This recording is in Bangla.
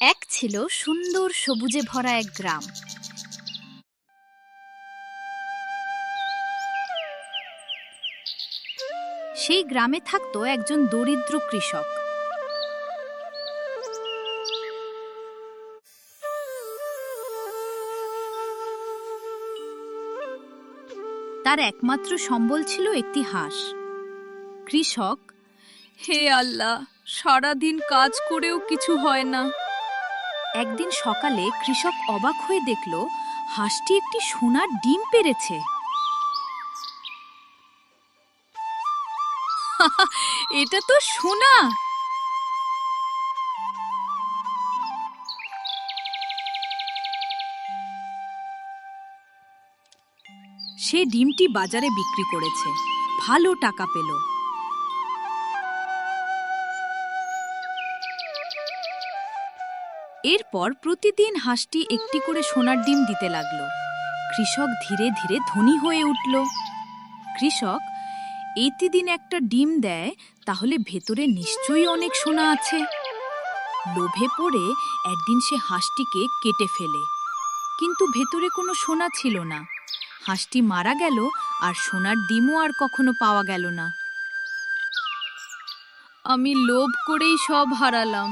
এক ছিল সুন্দর সবুজে ভরা এক গ্রাম। সেই গ্রামে থাকতো একজন দরিদ্র কৃষক। তার একমাত্র সম্বল ছিল একটি হাঁস। কৃষক, হে আল্লাহ, সারাদিন কাজ করেও কিছু হয় না। একদিন সকালে কৃষক অবাক হয়ে দেখল হাঁসটি একটি সোনার ডিম পেড়েছে। এটা তো সোনা! সে ডিমটি বাজারে বিক্রি করেছে, ভালো টাকা পেল। এরপর প্রতিদিন হাঁসটি একটি করে সোনার ডিম দিতে লাগলো। কৃষক ধীরে ধীরে ধনী হয়ে উঠল। কৃষক, প্রতিদিন একটা ডিম দেয়, তাহলে ভেতরে নিশ্চয়ই অনেক সোনা আছে। লোভে পড়ে একদিন সে হাঁসটিকে কেটে ফেলে, কিন্তু ভেতরে কোনো সোনা ছিল না। হাঁসটি মারা গেল, আর সোনার ডিমও আর কখনো পাওয়া গেল না। আমি লোভ করেই সব হারালাম।